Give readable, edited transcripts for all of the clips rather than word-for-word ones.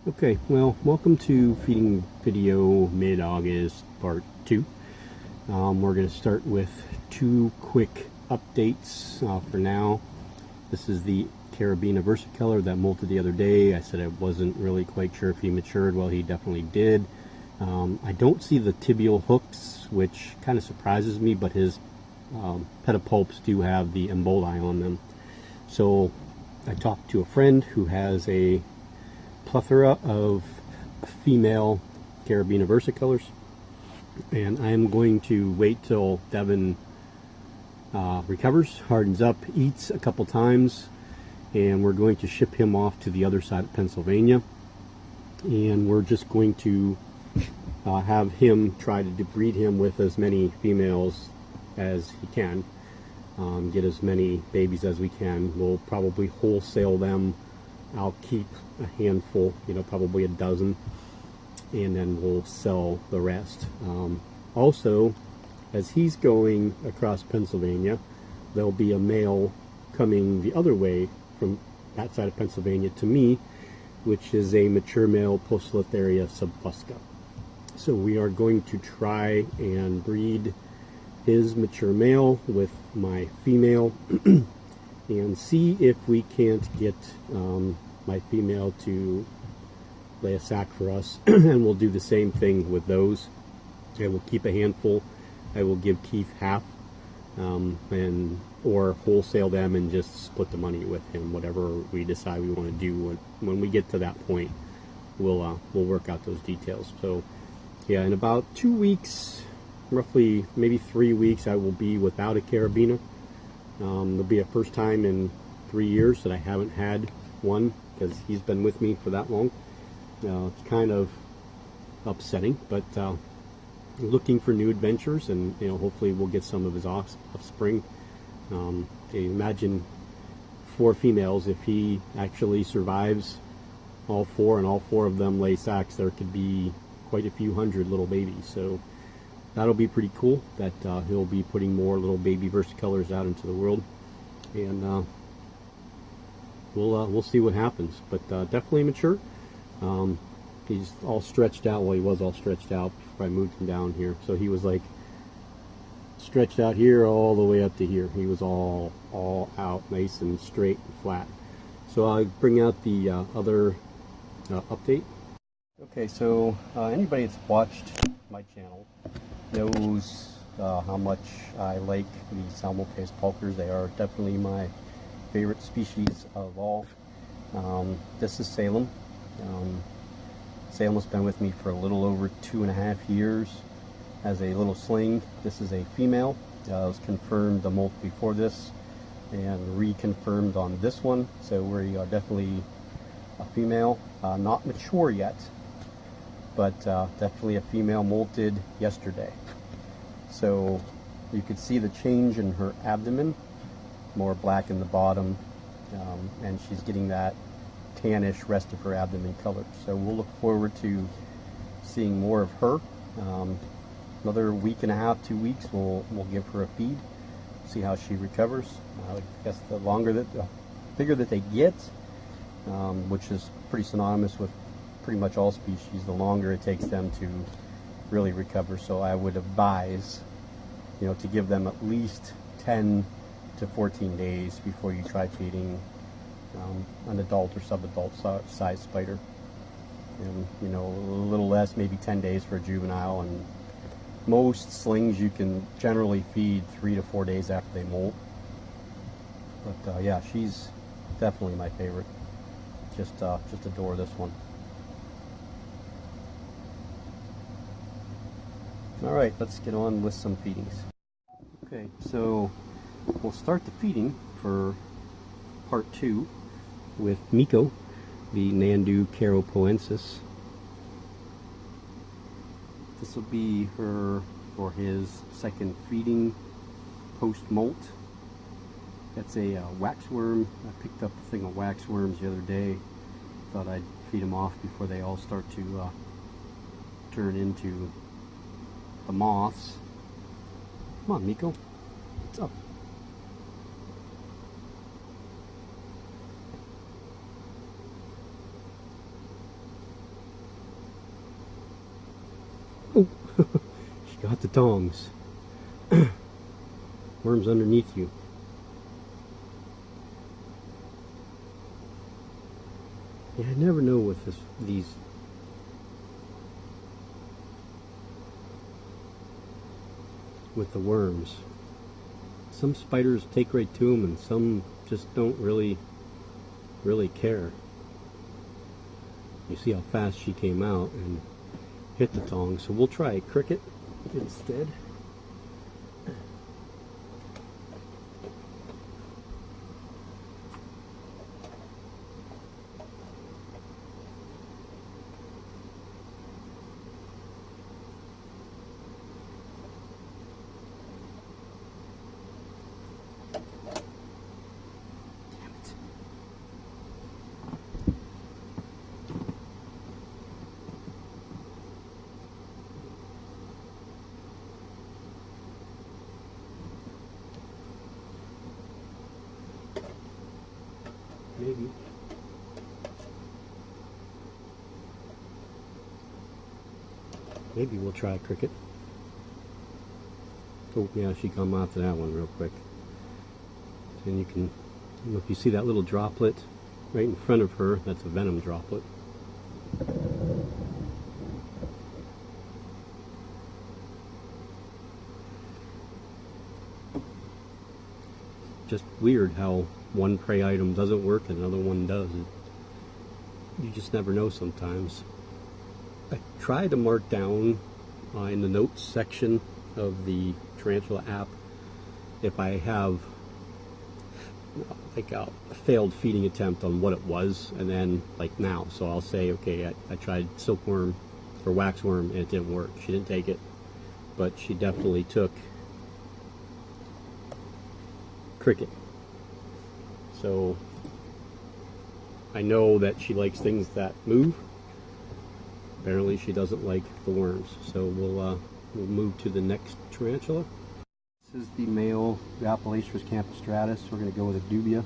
Okay, well, welcome to feeding video mid-August part 2. We're going to start with 2 quick updates for now. This is the carabiner versicolor that molted the other day. I said I wasn't really quite sure if he matured. Well, he definitely did. I don't see the tibial hooks, which kind of surprises me, but his pedipulps do have the emboli on them. So I talked to a friend who has a plethora of female carabiner versicolors, and I am going to wait till Devin recovers, hardens up, eats a couple times, and we're going to ship him off to the other side of Pennsylvania, and we're just going to have him try to breed him with as many females as he can, get as many babies as we can. We'll probably wholesale them. I'll keep a handful, probably a dozen, and then we'll sell the rest. Also, as he's going across Pennsylvania, there'll be a male coming the other way from that side of Pennsylvania to me, which is a mature male Poecilotheria subfusca. So we are going to try and breed his mature male with my female and see if we can't get my female to lay a sack for us. And we'll do the same thing with those. I will keep a handful. I will give Keith half, or wholesale them and just split the money with him. Whatever we decide we want to do when we get to that point, we'll work out those details. So yeah, in about 2 weeks, roughly maybe 3 weeks, I will be without a carabiner. It'll be a first time in 3 years that I haven't had one, because he's been with me for that long. It's kind of upsetting, but looking for new adventures, and hopefully we'll get some of his offspring. Imagine 4 females. If he actually survives all 4 and all 4 of them lay sacks, there could be quite a few hundred little babies. So that'll be pretty cool that he'll be putting more little baby versicolors out into the world, and we'll see what happens. But definitely mature. He's all stretched out. Well, he was all stretched out before I moved him down here. So he was like stretched out here all the way up to here. He was all out, nice and straight and flat. So I'll bring out the other update. Okay, so anybody that's watched my channel knows how much I like the Salmotes pulchers. They are definitely my favorite species of all. This is Salem. Salem has been with me for a little over 2.5 years as a little sling. This is a female. It was confirmed the molt before this and reconfirmed on this one. So we are definitely a female, not mature yet, but definitely a female, molted yesterday. So you could see the change in her abdomen, more black in the bottom, and she's getting that tannish rest of her abdomen color. So we'll look forward to seeing more of her. Another 1.5 weeks, 2 weeks, we'll give her a feed, see how she recovers. I guess the bigger that they get, which is pretty synonymous with pretty much all species, the longer it takes them to really recover. So I would advise, to give them at least 10 to 14 days before you try feeding an adult or sub-adult size spider. And a little less, maybe 10 days for a juvenile. And most slings you can generally feed 3 to 4 days after they molt. But yeah, she's definitely my favorite. Just adore this one. All right, let's get on with some feedings. Okay, so we'll start the feeding for part 2 with Miko, the Nandu cyaneopubescens. This will be her or his second feeding post-molt. That's a waxworm. I picked up a thing of waxworms the other day. Thought I'd feed them off before they all start to turn into the moths. Come on, Miko. What's up? Got the tongs. Worms underneath you. Yeah, I never know with these. With the worms. Some spiders take right to them and some just don't really care. You see how fast she came out and hit the tong. So we'll try a cricket instead. Maybe we'll try cricket. Oh yeah, she come out to that one real quick. And you can, if you see that little droplet right in front of her, that's a venom droplet. Just weird how one prey item doesn't work and another one does. You just never know sometimes. I try to mark down in the notes section of the Tarantula app if I have like a failed feeding attempt on what it was, and then like now. So I'll say, okay, I tried silkworm or waxworm and it didn't work. She didn't take it, but she definitely took cricket. So I know that she likes things that move. Apparently she doesn't like the worms. So we'll move to the next tarantula. This is the male Appalachius campostratus. We're going to go with a dubia.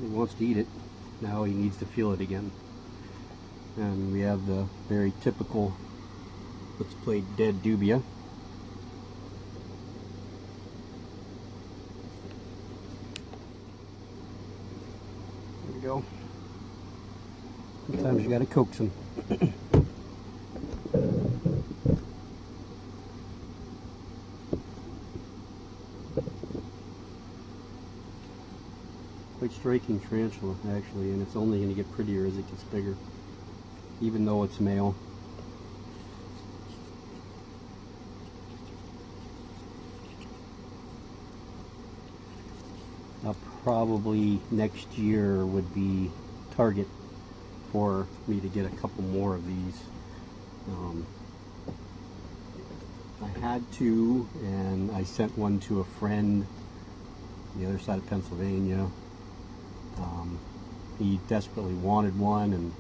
He wants to eat it. Now he needs to feel it again. And we have the very typical, let's play dead dubia. There we go. Sometimes you gotta coax them. Quite striking tarantula, actually, and it's only going to get prettier as it gets bigger, even though it's male. Probably next year would be target for me to get a couple more of these. I had two, and I sent one to a friend on the other side of Pennsylvania. He desperately wanted one and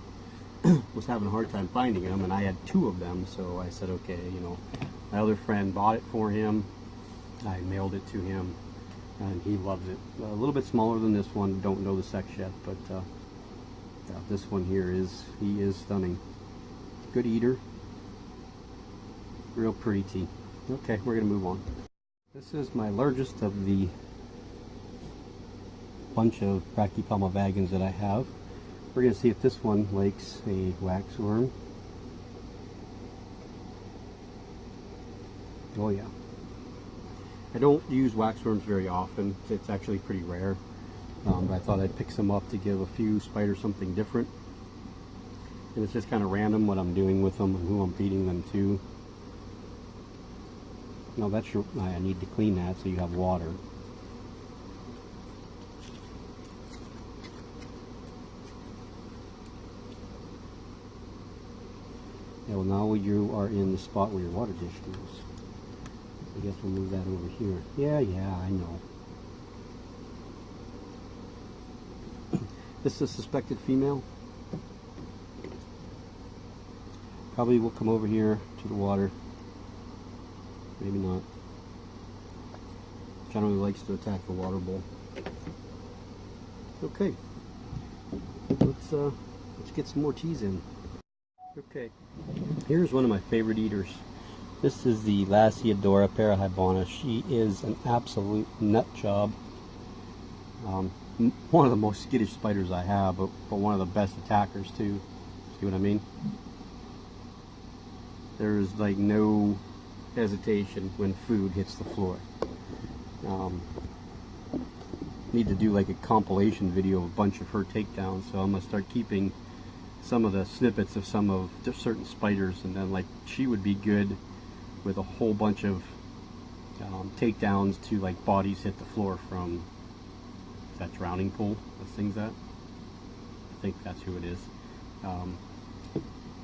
was having a hard time finding them, and I had two of them, so I said, okay, you know, my other friend bought it for him. I mailed it to him, and he loves it. A little bit smaller than this one, don't know the sex yet, but yeah, this one here he is stunning. Good eater, real pretty tea. Okay, we're gonna move on. This is my largest of the bunch of Brachypelma vagans that I have. We're going to see if this one likes a waxworm. Oh yeah. I don't use waxworms very often. It's actually pretty rare. But I thought I'd pick some up to give a few spiders something different. And it's just kind of random what I'm doing with them and who I'm feeding them to. No, that's your, I need to clean that so you have water. Yeah, well, now you are in the spot where your water dish goes. I guess we'll move that over here. Yeah, I know. This is a suspected female. Probably will come over here to the water. Maybe not. Generally likes to attack the water bowl. Okay. Let's get some more teas in. Okay, here's one of my favorite eaters. This is the Lasiodora parahybana. She is an absolute nut job. One of the most skittish spiders I have, but one of the best attackers too. See what I mean? There's like no hesitation when food hits the floor. Need to do like a compilation video of a bunch of her takedowns, so I'm gonna start keeping some of the snippets of some of certain spiders, and then like she would be good with a whole bunch of takedowns to like bodies hit the floor from, is that drowning pool? What thing's that? I think that's who it is.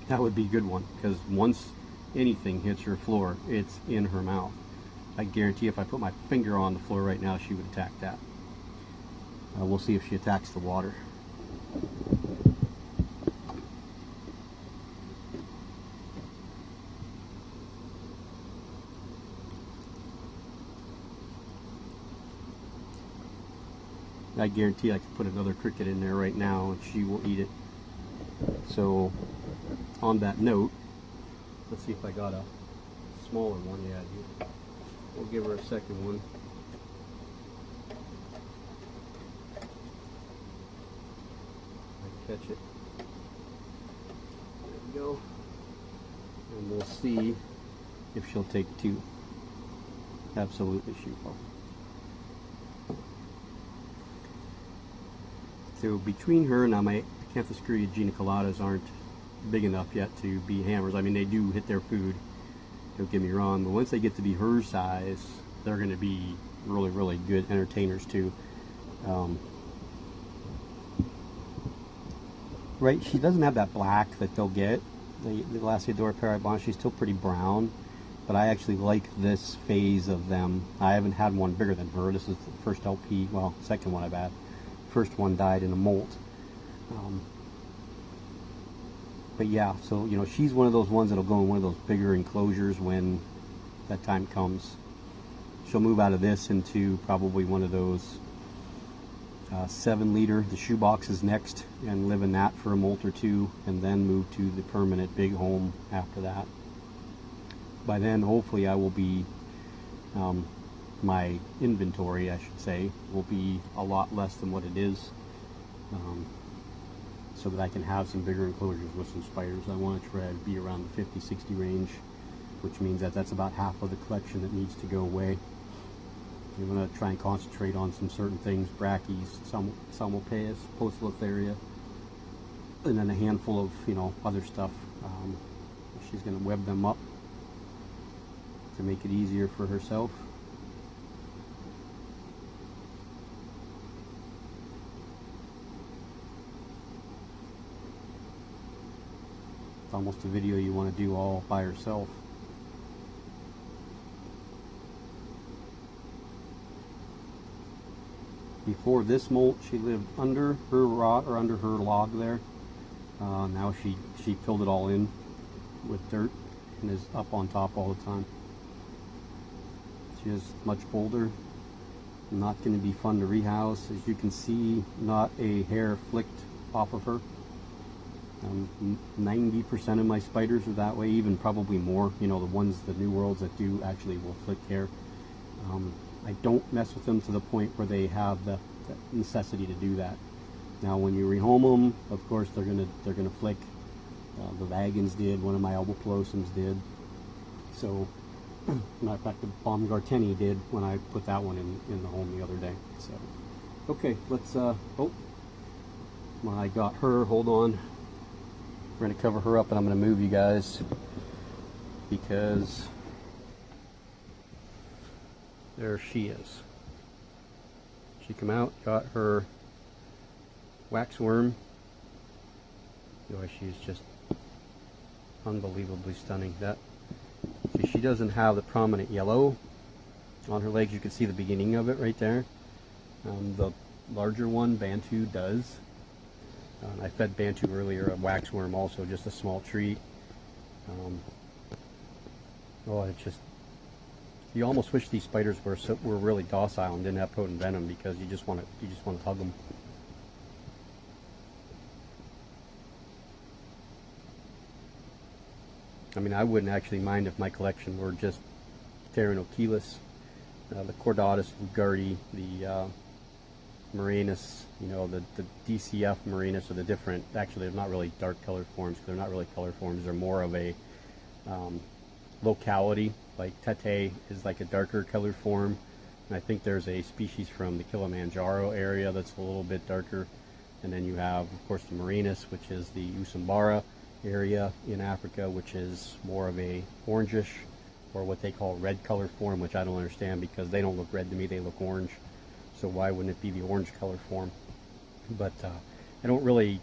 That would be a good one, because once anything hits her floor, it's in her mouth. I guarantee if I put my finger on the floor right now, she would attack that. We'll see if she attacks the water. I guarantee I could put another cricket in there right now and she will eat it. So on that note, let's see if I got a smaller one. Yeah, I do. We'll give her a second one. Catch it. There we go. And we'll see if she'll take two. Absolutely she will. So between her and my Acanthoscurria geniculata aren't big enough yet to be hammers. I mean, they do hit their food, don't get me wrong, but once they get to be her size, they're going to be really, really good entertainers too. Right, she doesn't have that black that they'll get. The Lasiodora parahybana, she's still pretty brown, but I actually like this phase of them. I haven't had one bigger than her. This is the first LP, well, second one I've had. First one died in a molt. But yeah, so you know, she's one of those ones that'll go in one of those bigger enclosures when that time comes. She'll move out of this into probably one of those 7-liter, the shoe boxes next, and live in that for a molt or two, and then move to the permanent big home after that. By then, hopefully, I will be, my inventory, I should say, will be a lot less than what it is, so that I can have some bigger enclosures with some spiders. I want to try to be around the 50-60 range, which means that that's about half of the collection that needs to go away. I'm going to try and concentrate on some certain things: brachyes, Psalmopoeus, Poecilotheria, and then a handful of, you know, other stuff. She's going to web them up to make it easier for herself. It's almost a video you want to do all by herself. Before this molt, she lived under her rod, or under her log there. Now she filled it all in with dirt and is up on top all the time. She is much bolder. Not going to be fun to rehouse. As you can see, not a hair flicked off of her. 90% of my spiders are that way, even probably more. You know, the ones, the New Worlds that do actually will flick hair. I don't mess with them to the point where they have the necessity to do that. Now, when you rehome them, of course, they're gonna flick. The vagans did. One of my albopilosums did. So, matter of fact, the Baumgarteni did when I put that one in the home the other day. So, okay, let's. Oh, well, I got her. Hold on. We're gonna cover her up, and I'm gonna move you guys because there she is. She come out, got her waxworm. Boy, she's just unbelievably stunning. That, see, she doesn't have the prominent yellow on her legs. You can see the beginning of it right there. The larger one, Bantu, does. I fed Bantu earlier a waxworm also, just a small treat. Oh, it's just, you almost wish these spiders were really docile and didn't have potent venom, because you just want to hug them. I mean, I wouldn't actually mind if my collection were just Tarantula, the Chordatus lugardi, the murinus, you know, the DCF murinus, or the different, actually they're not really dark colored forms, because they're not really color forms, they're more of a locality. Like Tete is like a darker colored form, and I think there's a species from the Kilimanjaro area that's a little bit darker. And then you have, of course, the murinus, which is the Usambara area in Africa, which is more of a orangish, or what they call red color form, which I don't understand, because they don't look red to me, they look orange. So why wouldn't it be the orange color form? But I don't really,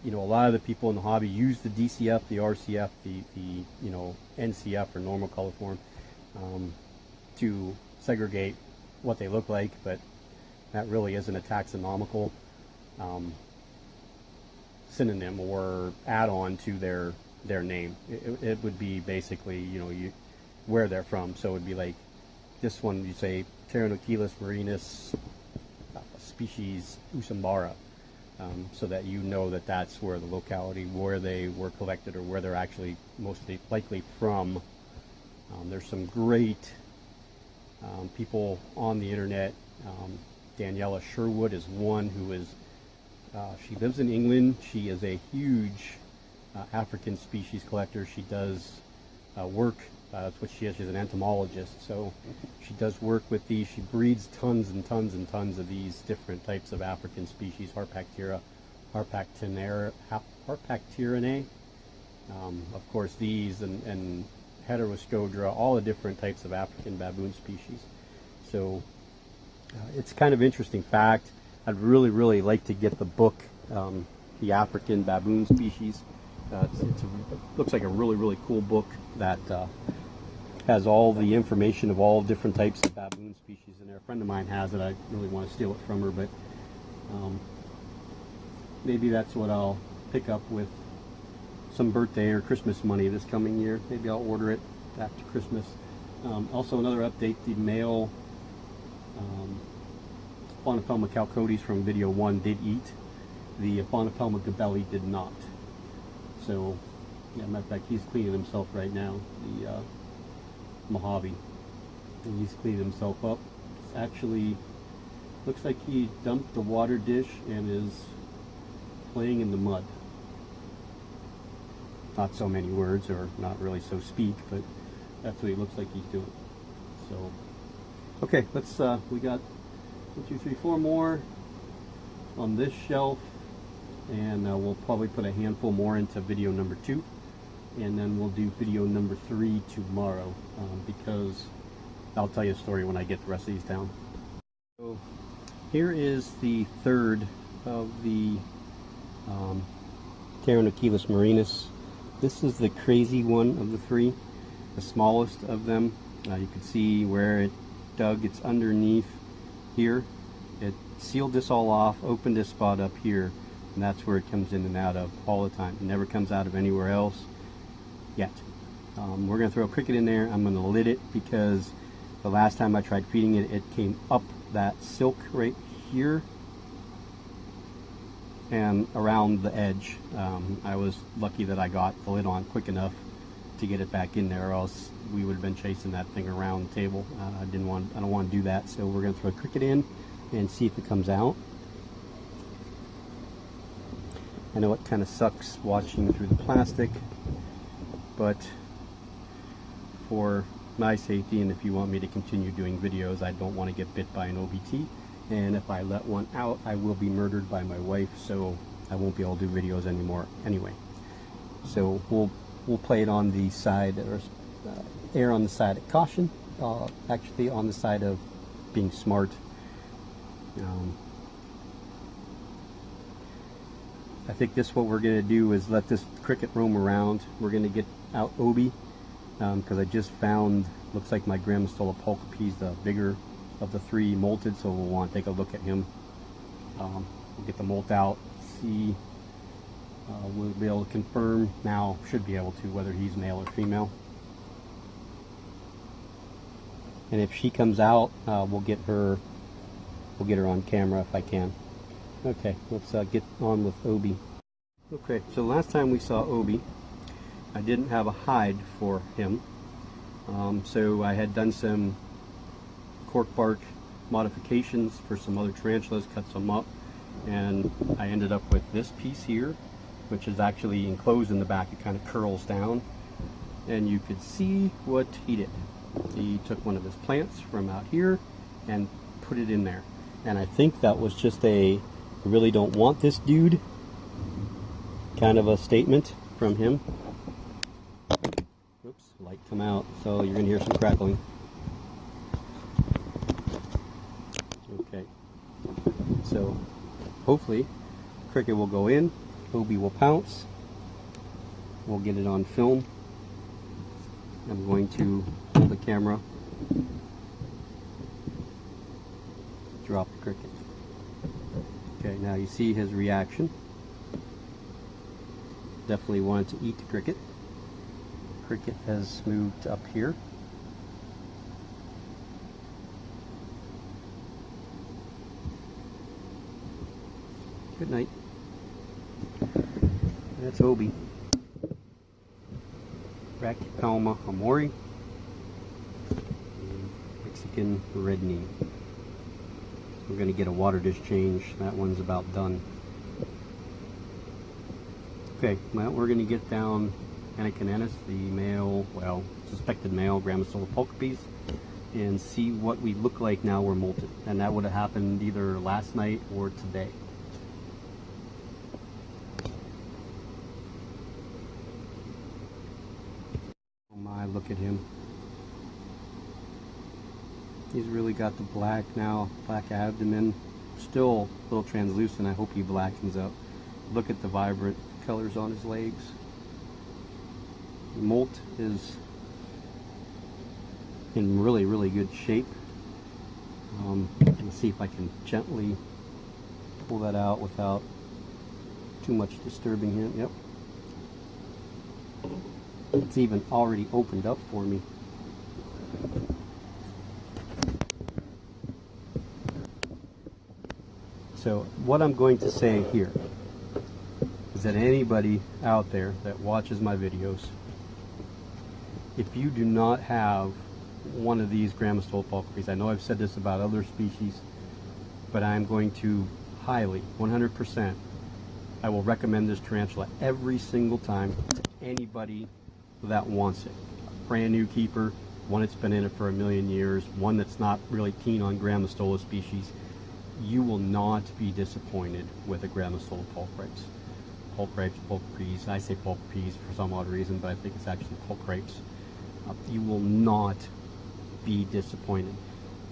you know, a lot of the people in the hobby use the DCF, the RCF, the you know, NCF, or normal color form, to segregate what they look like, but that really isn't a taxonomical synonym or add-on to their name. It would be basically, you know, where they're from. So it would be like this one, you say Tarantula murinus species Usambara, so that you know that that's where the locality, where they were collected, or where they're actually mostly likely from. There's some great people on the internet. Daniela Sherwood is one who is, she lives in England. She is a huge African species collector. She does work, that's what she is, she's an entomologist, so she does work with these. She breeds tons and tons and tons of these different types of African species, Harpactirae, of course these, and Heteroscodra, all the different types of African baboon species. So it's kind of interesting fact. I'd really like to get the book, The African Baboon Species. It looks like a really cool book that has all the information of all different types of baboon species in there. A friend of mine has it. I really want to steal it from her, but maybe that's what I'll pick up with some birthday or Christmas money this coming year. Maybe I'll order it after Christmas. Also, another update, the male Aphonopelma chalcodes from video 1 did eat. The Aphonopelma gabelli did not. So, yeah, matter of fact, he's cleaning himself right now, the Mojave. And he's cleaning himself up. It's actually, looks like he dumped the water dish and is playing in the mud. Not so many words, or not really so speak, but that's what he looks like he's doing. So, okay, let's, we got 1, 2, 3, 4 more on this shelf, and we'll probably put a handful more into video number 2, and then we'll do video number 3 tomorrow, because I'll tell you a story when I get the rest of these down. So here is the third of the Tarantula murinus. This is the crazy one of the 3, the smallest of them. You can see where it dug, it's underneath here. It sealed this all off, opened this spot up here, and that's where it comes in and out of all the time. It never comes out of anywhere else yet. We're going to throw a cricket in there. I'm going to lid it, because the last time I tried feeding it, it came up that silk right here and around the edge. I was lucky that I got the lid on quick enough to get it back in there, or else we would have been chasing that thing around the table. I don't want to do that, so we're going to throw a cricket in and see if it comes out. I know it kind of sucks watching through the plastic, but for my safety, and if you want me to continue doing videos, I don't want to get bit by an OBT, and if I let one out, I will be murdered by my wife, so I won't be able to do videos anymore anyway. So we'll play it on the side, or err on the side of caution, actually on the side of being smart. I think this, what we're going to do is let this cricket roam around. We're going to get out Obi, because I just found, looks like my Grimm stole a pulchripes, the bigger of the 3 molted, so we'll want to take a look at him. We'll get the molt out, see, we'll be able to confirm, now should be able to, whether he's male or female. And if she comes out, we'll get her on camera if I can. Okay, let's get on with Obi. Okay, so last time we saw Obi, I didn't have a hide for him, so I had done some cork bark modifications for some other tarantulas, cut some up, and I ended up with this piece here, which is actually enclosed in the back. It kind of curls down, and you could see what he did. He took one of his plants from out here and put it in there, and I think that was just a "I really don't want this dude" kind of a statement from him. Oops, light come out, so you're gonna hear some crackling. Okay, so hopefully cricket will go in, Obi will pounce, we'll get it on film. I'm going to hold the camera, drop the cricket. Okay, now you see his reaction. Definitely wanted to eat the cricket. Cricket has moved up here. Good night. That's Obi. Brachypelma hamorii, Mexican red knee. We're going to get a water dish change. That one's about done. Okay, well, we're going to get down Anacanenis, the male, well, suspected male Grammostola pulchripes, and see what we look like now we're molted. And that would have happened either last night or today. Oh my, look at him. He's really got the black now, black abdomen. Still a little translucent. I hope he blackens up. Look at the vibrant colors on his legs. The molt is in really, really good shape. Let's see if I can gently pull that out without too much disturbing him. Yep. It's even already opened up for me. So what I'm going to say here is that anybody out there that watches my videos, if you do not have one of these Grammostola pulchripes, I know I've said this about other species, but I'm going to highly, 100%, I will recommend this tarantula every single time to anybody that wants it. Brand new keeper, one that's been in it for a million years, one that's not really keen on Grammostola species. You will not be disappointed with a Grammostola pulchripes. Pulchripes, I say pulchripes for some odd reason, but I think it's actually pulchripes. You will not be disappointed.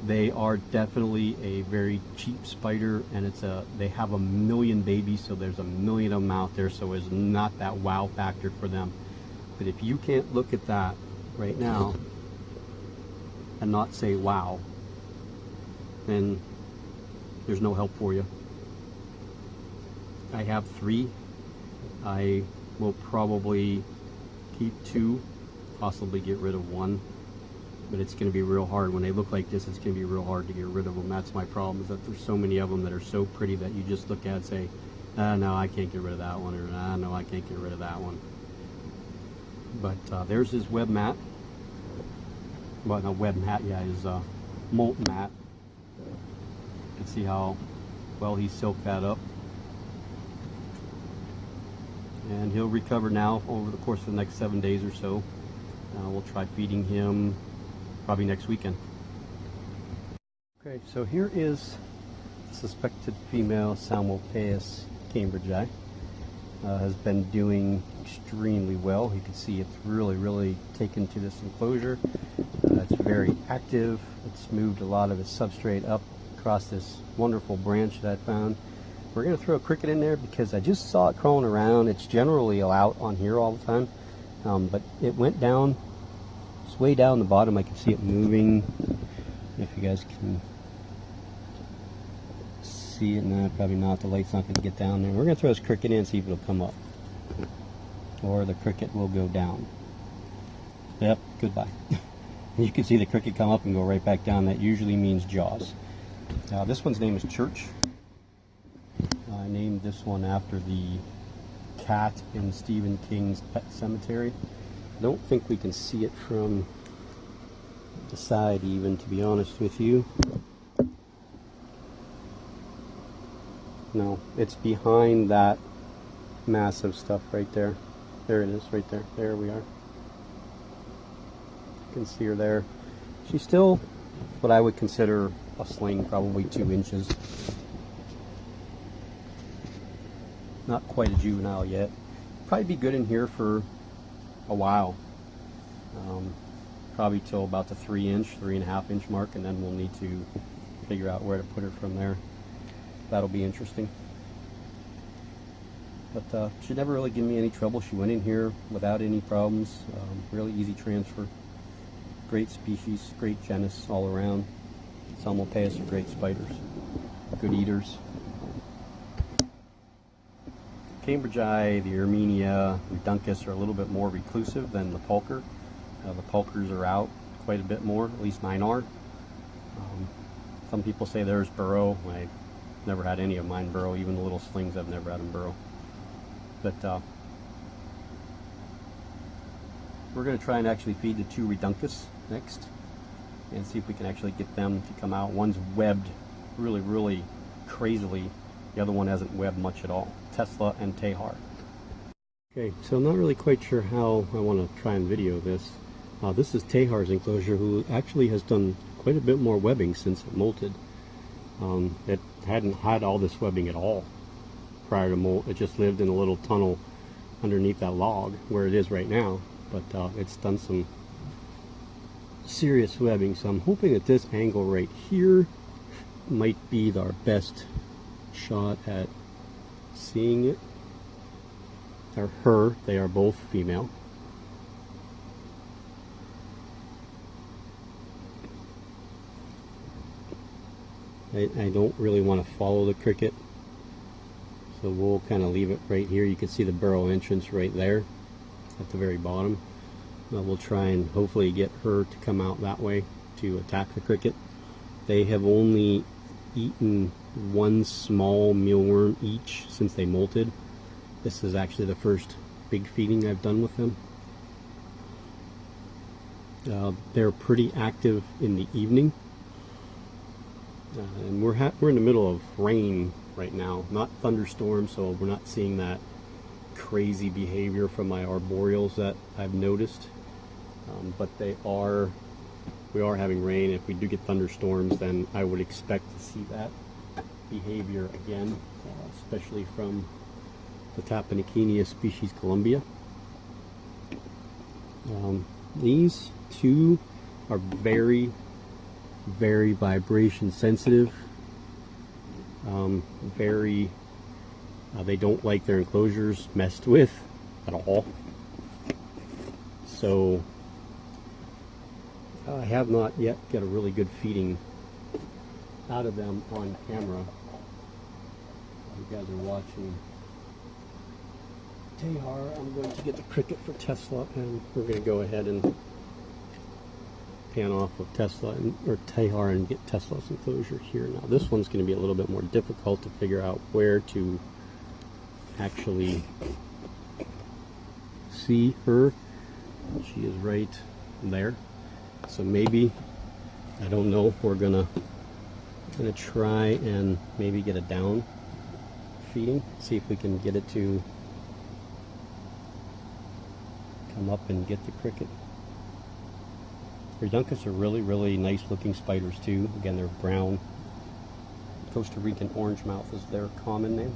They are definitely a very cheap spider, and they have a million babies, so there's a million of them out there, so it's not that wow factor for them. But if you can't look at that right now and not say wow, then there's no help for you. I have 3. I will probably keep 2, possibly get rid of 1, but it's going to be real hard. When they look like this, it's going to be real hard to get rid of them. That's my problem, is that there's so many of them that are so pretty that you just look at and say, no, I can't get rid of that one, or no, I can't get rid of that one. But there's his web mat. Well, no, web mat, yeah, his molt mat. You can see how well he silked that up. And he'll recover now over the course of the next 7 days or so. We'll try feeding him probably next weekend. Okay, so here is the suspected female Cyaneopubescens cambridgei. Has been doing extremely well. You can see it's really, really taken to this enclosure. It's very active. It's moved a lot of its substrate up across this wonderful branch that I found. We're going to throw a cricket in there because I just saw it crawling around. It's generally out on here all the time, but it went down. It's way down the bottom. I can see it moving. If you guys can see it, no, probably not. The light's not going to get down there. We're going to throw this cricket in and see if it'll come up, or the cricket will go down. Yep, goodbye. You can see the cricket come up and go right back down. That usually means jaws. This one's name is Church. I named this one after the cat in Stephen King's Pet Cemetery. I don't think we can see it from the side even, to be honest with you. No, it's behind that massive stuff right there. There it is, right there. There we are. You can see her there. She's still what I would consider a sling, probably 2 inches. Not quite a juvenile yet. Probably be good in here for a while. Probably till about the 3.5 inch mark, and then we'll need to figure out where to put her from there. That'll be interesting. But she never really gave me any trouble. She went in here without any problems. Really easy transfer. Great species, great genus all around. Psalmopoeus are great spiders, good eaters. Cambridgei, the Armenia, reduncus are a little bit more reclusive than the pulcher. The pulchers are out quite a bit more, at least mine are. Some people say theirs burrow. I never had any of mine burrow, even the little slings, I've never had them burrow. But we're going to try and actually feed the 2 reduncus next and see if we can actually get them to come out. One's webbed really, really crazily. The other one hasn't webbed much at all. Tesla and Tehar. Okay, so I'm not really quite sure how I want to try and video this. This is Tehar's enclosure, who actually has done quite a bit more webbing since it molted. It hadn't had all this webbing at all prior to molt. It just lived in a little tunnel underneath that log where it is right now, but it's done some serious webbing. So I'm hoping that this angle right here might be our best shot at seeing it. Or her, they are both female. I don't really want to follow the cricket, so we'll kind of leave it right here. You can see the burrow entrance right there at the very bottom. We'll try and hopefully get her to come out that way to attack the cricket. They have only eaten 1 small mealworm each since they molted. This is actually the first big feeding I've done with them. They're pretty active in the evening. And we're in the middle of rain right now, not thunderstorms, so we're not seeing that crazy behavior from my arboreals that I've noticed. But we are having rain. If we do get thunderstorms, then I would expect to see that behavior again, especially from the Tapenikenia species Columbia. These 2 are very, very vibration sensitive. They don't like their enclosures messed with at all. So I have not yet got a really good feeding out of them on camera. You guys are watching Tehar. I'm going to get the cricket for Tesla, and we're going to go ahead and pan off of Tesla or Tehar and get Tesla's enclosure here. Now this one's going to be a little bit more difficult to figure out where to actually see her. She is right there. So maybe, I don't know, we're gonna try and maybe get a down feeding, see if we can get it to come up and get the cricket. Reduncus are really, really nice looking spiders too. Again, they're brown. Costa Rican orange mouth is their common name.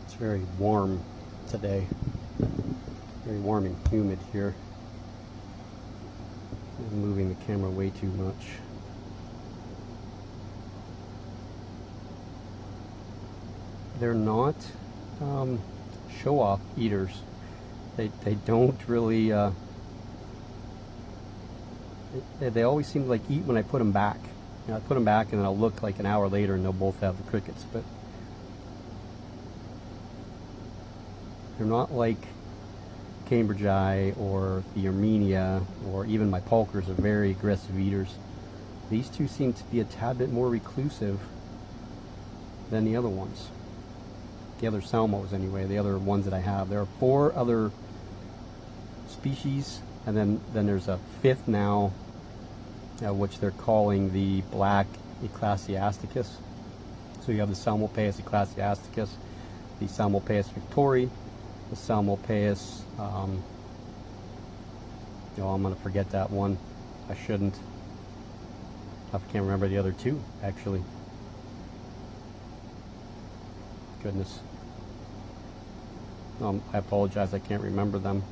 It's very warm today. Very warm and humid here. I'm moving the camera way too much. They're not show-off eaters. They don't really. They always seem to like eat when I put them back. You know, I put them back and then I'll look like an hour later and they'll both have the crickets. But they're not like Cambridgei or the Armenia or even my pulchers are very aggressive eaters. These 2 seem to be a tad bit more reclusive. than the other ones. The other salmos anyway, the other ones that I have. There are 4 other species, and then there's a 5th now, which they're calling the black ecclesiasticus. So you have the Salmopaeus ecclesiasticus, the Salmopaeus victorii, the Salmopaeus, I'm going to forget that one. I shouldn't. I can't remember the other 2, actually. Goodness. I apologize, I can't remember them.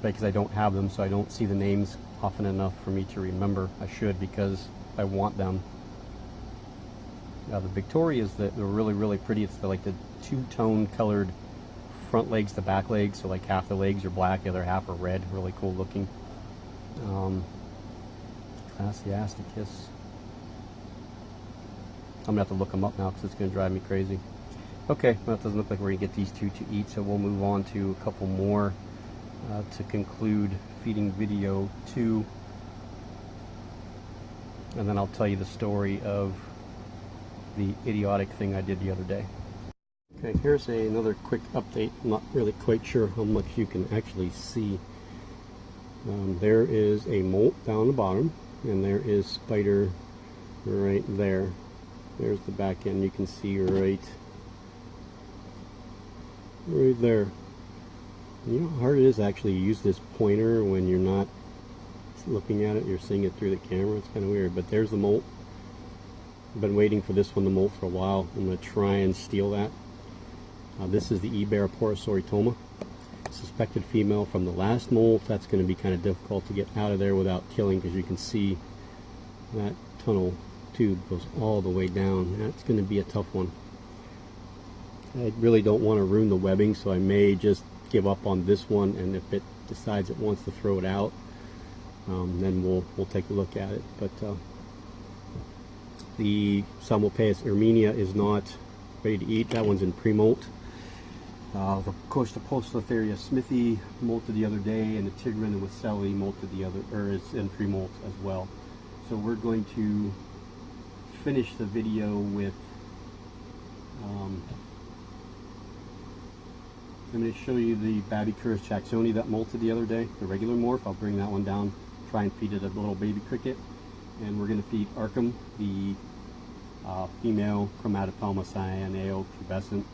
Because I don't have them, so I don't see the names often enough for me to remember. I should, because I want them. The Victorias, they're really, really pretty. It's like the 2-tone colored front legs to back legs, so like half the legs are black, the other half are red. Really cool looking. Ecclesiasticus. I'm going to have to look them up now because it's going to drive me crazy. Okay, well, it doesn't look like we're going to get these 2 to eat, so we'll move on to a couple more to conclude feeding video 2. And then I'll tell you the story of the idiotic thing I did the other day. Okay, here's another quick update. I'm not really quite sure how much you can actually see. There is a molt down the bottom, and there is spider right there. There's the back end. You can see right there. You know how hard it is to actually use this pointer when you're not looking at it, you're seeing it through the camera. It's kind of weird, but there's the molt. I've been waiting for this one to molt for a while. I'm going to try and steal that. This is the sooretoma, suspected female from the last molt. That's going to be kind of difficult to get out of there without killing, because you can see that tunnel tube goes all the way down. That's going to be a tough one. I really don't want to ruin the webbing, so I may just give up on this one, and if it decides it wants to throw it out, then we'll take a look at it. But the Salmopaeus erminia is not ready to eat. That one's in pre-molt. The Costopostotheria smithi molted the other day, and the Tigrin and Wasseli molted the other, or is in pre-molt as well. So we're going to finish the video with I'm going to show you the Babicurus jacksoni that molted the other day, the regular morph. I'll bring that one down, try and feed it a little baby cricket. And we're going to feed Arkham, the female Chromatopelma cyaneopubescens,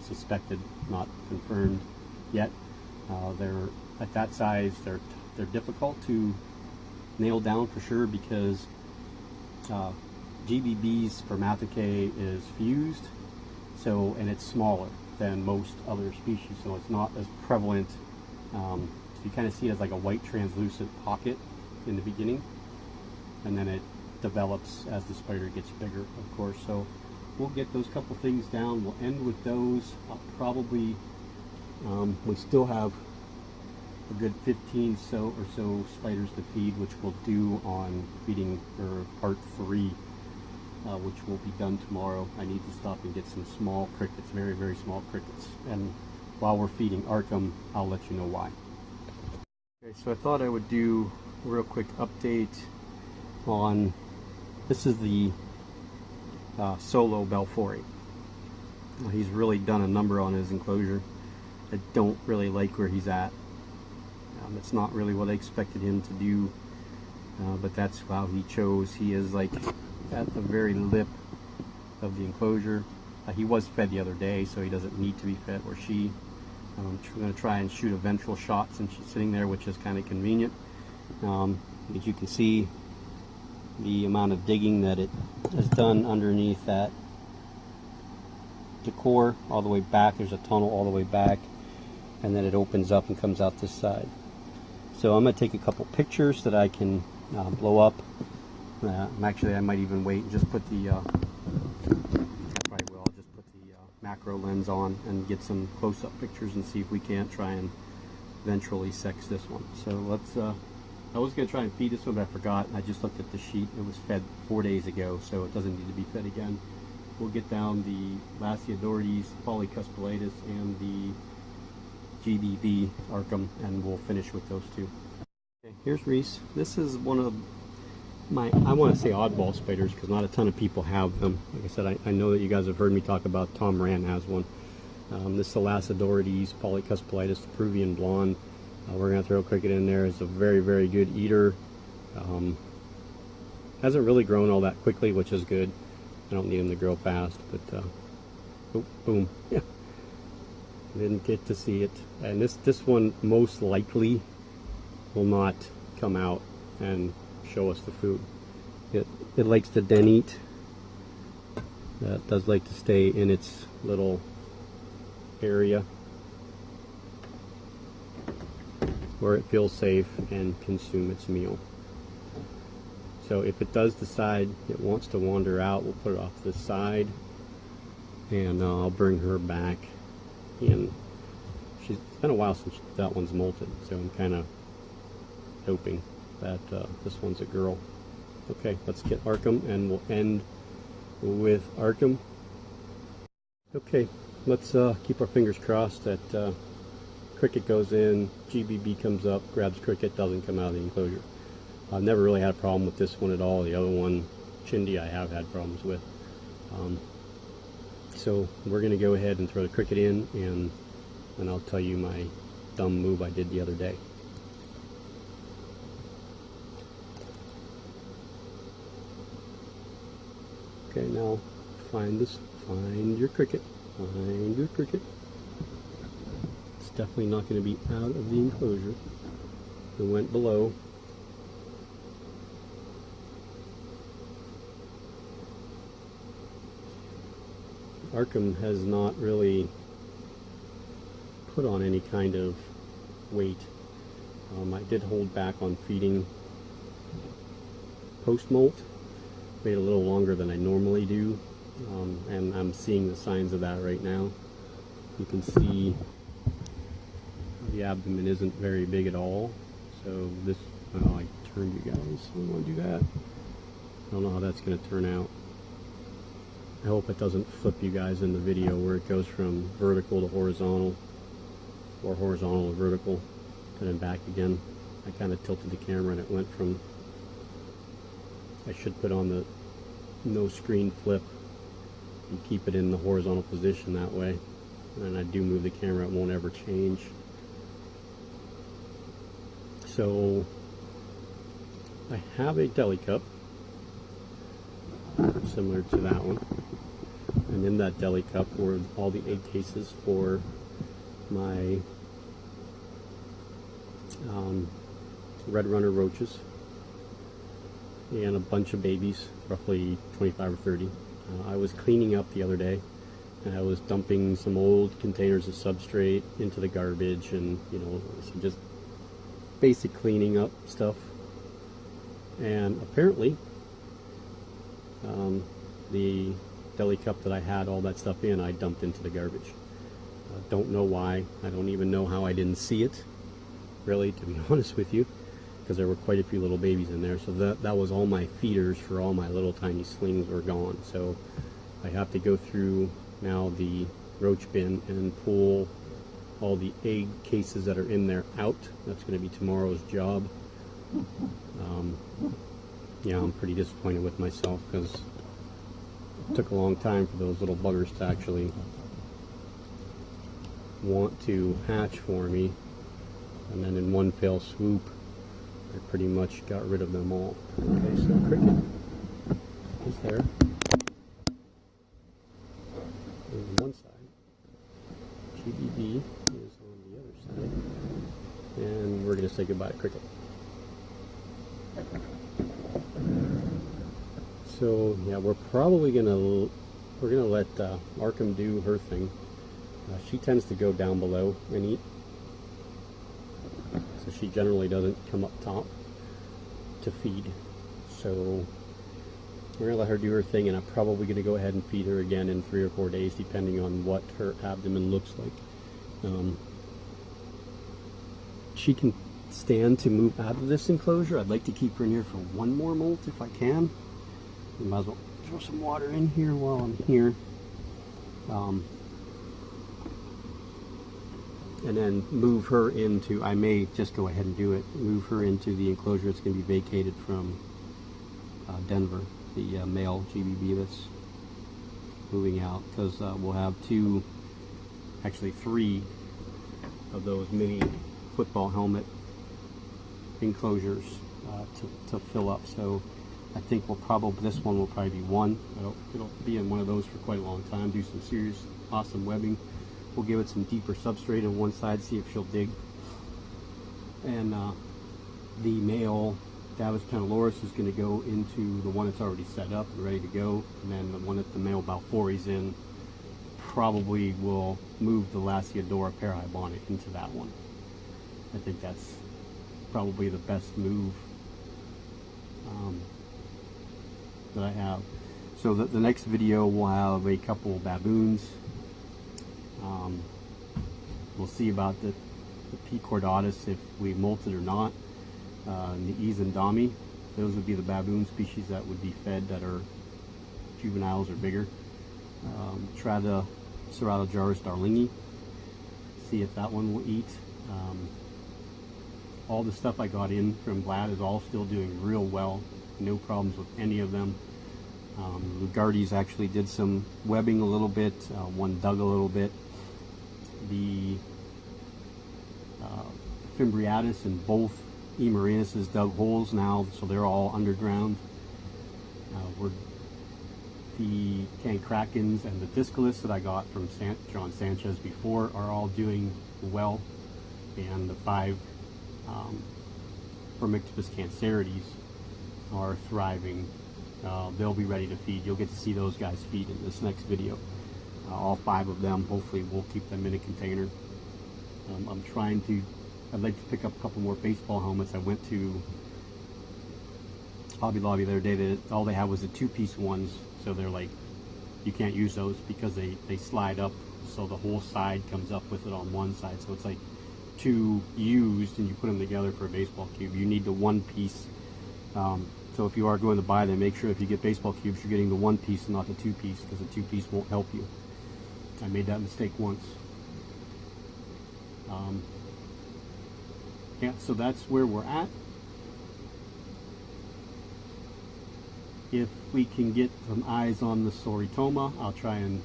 suspected, not confirmed yet. They're at that size. They're difficult to nail down for sure, because GBB's spermatozoa is fused, so, and it's smaller than most other species, so it's not as prevalent. So you kind of see it as like a white translucent pocket in the beginning, and then it develops as the spider gets bigger, of course. So we'll get those couple things down. We'll end with those. I'll probably we still have a good 15 or so spiders to feed, which we'll do on feeding part 3, which will be done tomorrow. I need to stop and get some small crickets, very, very small crickets. And while we're feeding Arkham, I'll let you know why. Okay, so I thought I would do a real quick update on, this is the Solo Belfori. He's really done a number on his enclosure. I don't really like where he's at. It's not really what I expected him to do, but that's how he chose. He is like at the very lip of the enclosure. He was fed the other day, so he doesn't need to be fed, or she. I'm going to try and shoot a ventral shot since she's sitting there, which is kind of convenient. As you can see, the amount of digging that it has done underneath that decor all the way back. There's a tunnel all the way back, and then it opens up and comes out this side. So I'm going to take a couple pictures that I can blow up. Actually, I might even wait and just put the I probably will. I'll just put the macro lens on and get some close-up pictures and see if we can't try and ventrally sex this one. So let's I was going to try and feed this one, but I forgot. I just looked at the sheet. It was fed 4 days ago, so it doesn't need to be fed again. We'll get down the Lasiodorides, polycuspalatus, and the GBB Arkham, and we'll finish with those two. Okay, here's Reese. This is one of I want to say oddball spiders because not a ton of people have them. Like I said, I know that you guys have heard me talk about Tom Rand has one. This Thalassodorides, polycuspalatus, the Peruvian blonde. We're going to throw a cricket in there. It's a very, very good eater. Hasn't really grown all that quickly, which is good. I don't need them to grow fast, but oh, boom. Yeah. Didn't get to see it. And this one most likely will not come out and show us the food. It likes to den eat. That does like to stay in its little area where it feels safe and consume its meal. So if it does decide it wants to wander out, we'll put it off to the side and I'll bring her back. And it's been a while since that one's molted, so I'm kind of hoping that this one's a girl. Okay, let's get Arkham and we'll end with Arkham. Okay, let's keep our fingers crossed that cricket goes in, GBB comes up, grabs cricket, doesn't come out of the enclosure. I've never really had a problem with this one at all. The other one, Chindi, I have had problems with. So we're going to go ahead and throw the cricket in, and I'll tell you my dumb move I did the other day. Okay, now find your cricket. Find your cricket. It's definitely not going to be out of the enclosure. It went below. Arkham has not really put on any kind of weight. I did hold back on feeding post-molt. Made a little longer than I normally do, and I'm seeing the signs of that right now. You can see the abdomen isn't very big at all. So this, oh, I turned you guys. I don't want to do that. I don't know how that's going to turn out. I hope it doesn't flip you guys in the video where it goes from vertical to horizontal, or horizontal to vertical, and then back again. I kind of tilted the camera and it went from, I should put on the no screen flip and keep it in the horizontal position that way. And I do move the camera, it won't ever change. So I have a deli cup similar to that one, and in that deli cup were all the egg cases for my red runner roaches and a bunch of babies, roughly 25 or 30. I was cleaning up the other day and I was dumping some old containers of substrate into the garbage, and some just basic cleaning up stuff. And apparently the deli cup that I had all that stuff in, I dumped into the garbage. Don't know why. I don't even know how I didn't see it, really, to be honest with you, because there were quite a few little babies in there. So that was all my feeders for all my little tiny slings were gone. So I have to go through now the roach bin and pull all the egg cases that are in there out. That's going to be tomorrow's job. Yeah, I'm pretty disappointed with myself because it took a long time for those little buggers to actually want to hatch for me, and then in one fell swoop I pretty much got rid of them all. Okay, so cricket is there on one side, GBB is on the other side, and we're going to say goodbye to cricket. So yeah, we're gonna let Arkham do her thing. She tends to go down below and eat, so she generally doesn't come up top to feed. So we're gonna let her do her thing, and I'm probably gonna go ahead and feed her again in 3 or 4 days, depending on what her abdomen looks like. She can stand to move out of this enclosure. I'd like to keep her in here for one more molt if I can. I might as well throw some water in here while I'm here. And then move her into, I may just go ahead and do it, move her into the enclosure that's going to be vacated from Denver, the male GBB that's moving out, because we'll have two, actually three of those mini football helmet enclosures to fill up. So I think this one will probably be one. It'll be in one of those for quite a long time. Do some serious awesome webbing. We'll give it some deeper substrate on one side, see if she'll dig. And the male Davis Canaloris is going to go into the one that's already set up and ready to go, and then the one that the male Balfouri's in probably will move the Lasiodora parahybana into that one. I think that's probably the best move that I have. So the next video will have a couple baboons. We'll see about the P. cordatus, if we molt it or not. The E's and Dami, those would be the baboon species that would be fed, that are juveniles or bigger. Try the Ceratojaurus darlingi, see if that one will eat. All the stuff I got in from Vlad is all still doing real well. No problems with any of them. Lugardes actually did some webbing a little bit. One dug a little bit. The Fimbriatus and both E. murinus dug holes now, so they're all underground. The Cancracens and the Discalus that I got from John Sanchez before are all doing well, and the 5 Pulchripes cancerides are thriving. They'll be ready to feed. You'll get to see those guys feed in this next video. All 5 of them. Hopefully we'll keep them in a container. I'd like to pick up a couple more baseball helmets. I went to Hobby Lobby the other day. All they had was the 2-piece ones, so they're like, you can't use those because they slide up, so the whole side comes up with it on one side. So it's like 2 used, and you put them together for a baseball cube. You need the 1-piece. So if you are going to buy them, make sure if you get baseball cubes, you're getting the 1-piece and not the 2-piece, because the 2-piece won't help you. I made that mistake once. Yeah, so that's where we're at. If we can get some eyes on the sooretoma, I'll try and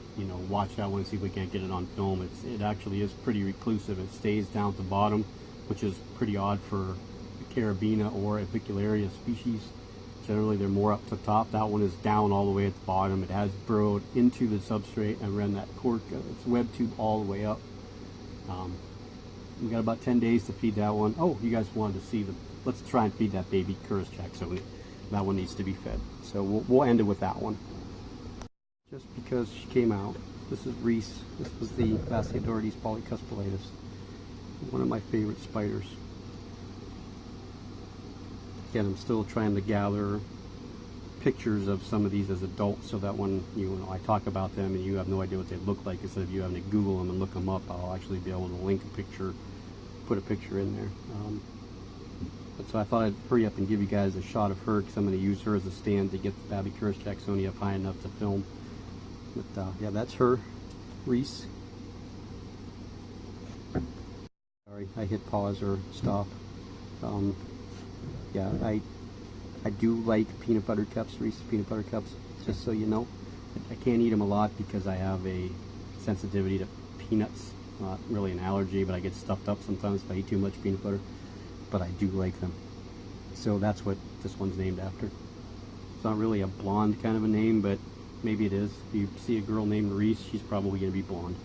watch that one and see if we can't get it on film. It actually is pretty reclusive. It stays down at the bottom, which is pretty odd for a carabina or a vicularia species. Generally they're more up to top. That one is down all the way at the bottom. It has burrowed into the substrate and ran that cork, its web tube all the way up. We got about 10 days to feed that one. Oh, you guys wanted to see let's try and feed that baby Curus jacksoni. That one needs to be fed. So we'll end it with that one. Just because she came out. This is Reese. This was the Lasiodora polycuspalatus. One of my favorite spiders. Again, I'm still trying to gather pictures of some of these as adults, so that when I talk about them and you have no idea what they look like, instead of you having to Google them and look them up, I'll actually be able to link a picture, put a picture in there. So I thought I'd hurry up and give you guys a shot of her, because I'm going to use her as a stand to get the baby Curus jacksoni up high enough to film. But yeah, that's her, Reese. Sorry, I hit pause or stop. Yeah, I do like peanut butter cups, Reese's peanut butter cups, just so you know. I can't eat them a lot because I have a sensitivity to peanuts. Not really an allergy, but I get stuffed up sometimes if I eat too much peanut butter. But I do like them. So that's what this one's named after. It's not really a blonde kind of a name, but maybe it is. If you see a girl named Reese, she's probably going to be blonde.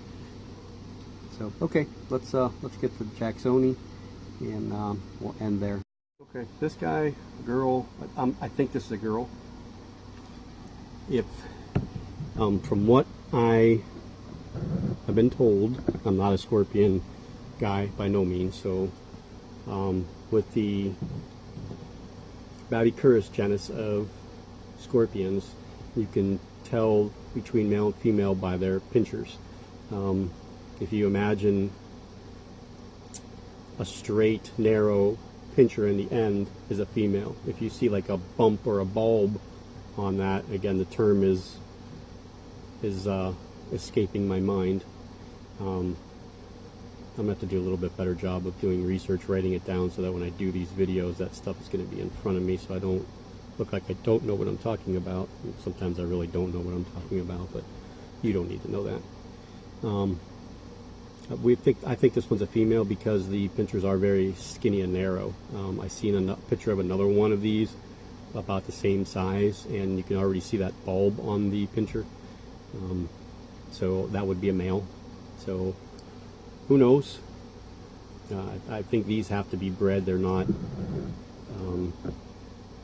So, okay, let's get to the jacksoni, and we'll end there. Okay, this guy, girl, I think this is a girl. If, from what I have been told, I'm not a scorpion guy by no means, so with the Babycurus genus of scorpions, you can tell between male and female by their pinchers. If you imagine a straight, narrow pincher in the end is a female. If you see like a bump or a bulb on that, again, the term is escaping my mind. I'm going to have to do a little bit better job of doing research, writing it down, so that when I do these videos, that stuff is going to be in front of me, so I don't look like I don't know what I'm talking about. Sometimes I really don't know what I'm talking about, but you don't need to know that. I think this one's a female because the pinchers are very skinny and narrow. I seen a picture of another one of these about the same size, and you can already see that bulb on the pincher. So that would be a male. So who knows? I think these have to be bred. They're not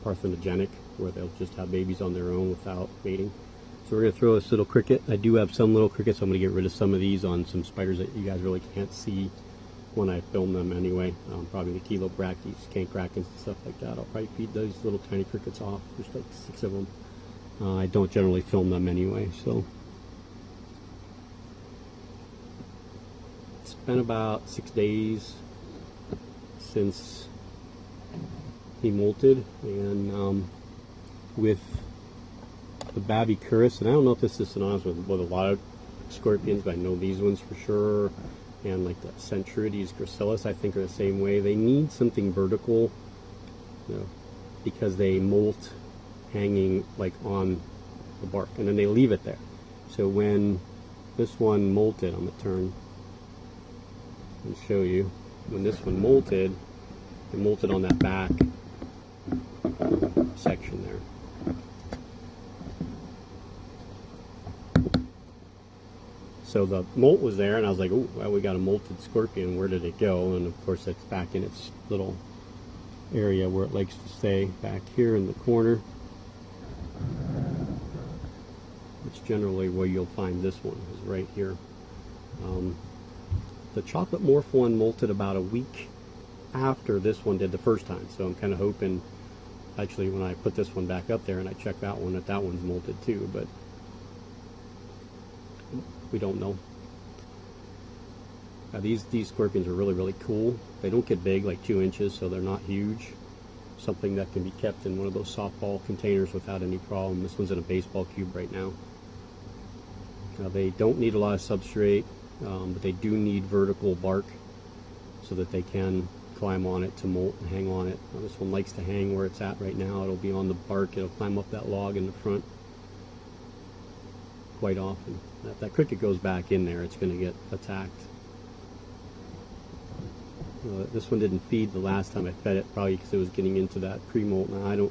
parthenogenic, where they'll just have babies on their own without mating. So we're going to throw this little cricket. I do have some little crickets. I'm going to get rid of some of these on some spiders that you guys really can't see when I film them anyway. Probably the chelobractes, cancracans, and stuff like that. I'll probably feed those little tiny crickets off. There's like 6 of them. I don't generally film them anyway, so. It's been about 6 days since he molted, and with the Babicurus, and I don't know if this is synonymous with a lot of scorpions, but I know these ones for sure, and like the Centrides gracilis, I think, are the same way. They need something vertical, you know, because they molt hanging like on the bark, and then they leave it there. So when this one molted, I'm going to turn and show you. When this one molted, it molted on that back section there. So the molt was there, and I was like, oh, well, we got a molted scorpion. Where did it go? And of course, it's back in its little area where it likes to stay, back here in the corner. It's generally where you'll find this one, is right here. The chocolate morph one molted about a week after this one did the first time, so I'm kind of hoping, actually, when I put this one back up there and I check that one, that one's molted too, but we don't know. These scorpions are really, really cool. They don't get big, like 2 inches, so they're not huge. Something that can be kept in one of those softball containers without any problem. This one's in a baseball cube right now. They don't need a lot of substrate, but they do need vertical bark so that they can climb on it to molt and hang on it. This one likes to hang where it's at right now. It'll be on the bark. It'll climb up that log in the front quite often. If that cricket goes back in there, it's going to get attacked. This one didn't feed the last time I fed it, probably because it was getting into that pre-molt. Now, I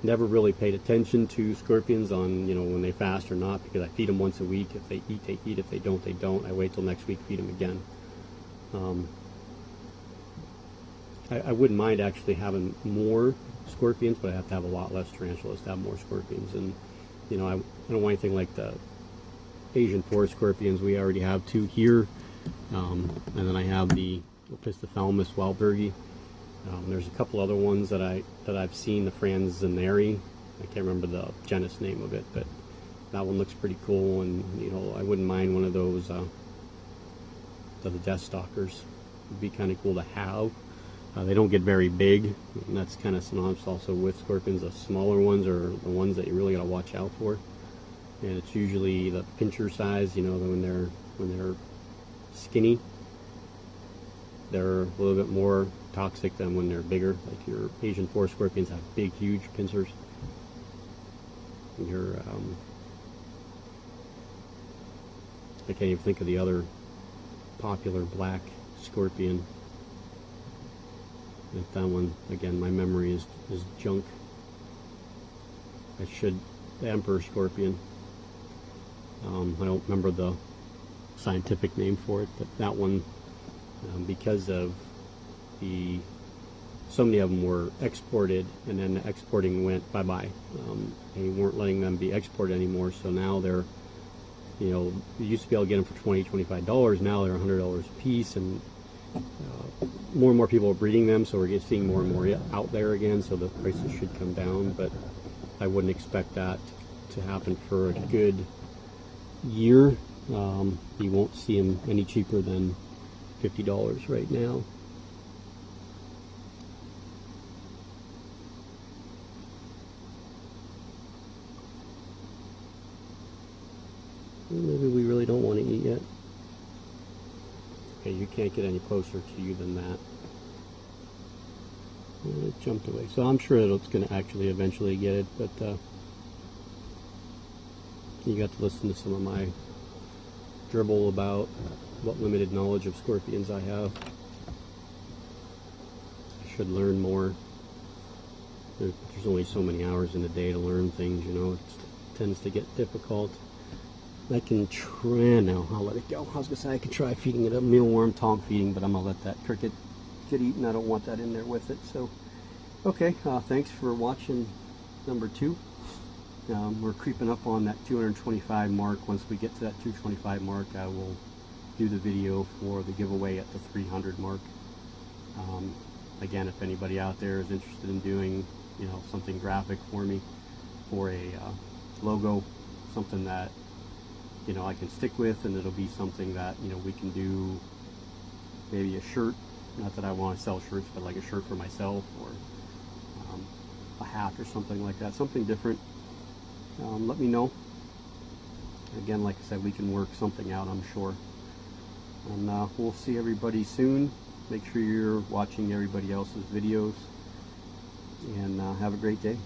never really paid attention to scorpions on, you know, when they fast or not, because I feed them once a week. If they eat, they eat. If they don't, they don't. I wait till next week, feed them again. I wouldn't mind actually having more scorpions, but I have to have a lot less tarantulas to have more scorpions. And, you know, I don't want anything like the Asian forest scorpions. We already have 2 here. And then I have the Opisthothalamus wildbergi. There's a couple other ones that I've seen, the franzeneri. I can't remember the genus name of it, but that one looks pretty cool, and you know, I wouldn't mind one of those the death stalkers. It'd be kind of cool to have. They don't get very big, and that's kind of synonymous also with scorpions. The smaller ones are the ones that you really got to watch out for, and it's usually the pincher size. You know, when they're skinny, they're a little bit more toxic than when they're bigger. Like your Asian forest scorpions have big, huge pincers. Your I can't even think of the other popular black scorpion. That one, again, my memory is junk. The emperor scorpion. I don't remember the scientific name for it, but that one, because of so many of them were exported, and then the exporting went bye-bye. They weren't letting them be exported anymore, so now they're, you know, you used to be able to get them for $20, $25. Now they're $100 a piece, and more and more people are breeding them, so we're seeing more and more out there again, so the prices should come down, but I wouldn't expect that to happen for a good year. You won't see them any cheaper than $50 right now. Maybe we really don't want to eat yet. Okay, you can't get any closer to you than that. It jumped away. So I'm sure that it's going to actually eventually get it, but you got to listen to some of my dribble about what limited knowledge of scorpions I have. I should learn more. There's only so many hours in the day to learn things, you know. It tends to get difficult. I can try now. I'll let it go. I was gonna say I could try feeding it a mealworm, tong feeding, but I'm gonna let that cricket get eaten. I don't want that in there with it. So, okay. Thanks for watching number 2. We're creeping up on that 225 mark. Once we get to that 225 mark, I will do the video for the giveaway at the 300 mark. Again, if anybody out there is interested in doing, you know, something graphic for me, for a logo, something that, you know, I can stick with, and it'll be something that, you know, we can do maybe a shirt. Not that I want to sell shirts, but like a shirt for myself, or a hat or something like that, something different. Let me know. Again, like I said, we can work something out, I'm sure. And we'll see everybody soon. Make sure you're watching everybody else's videos, and have a great day.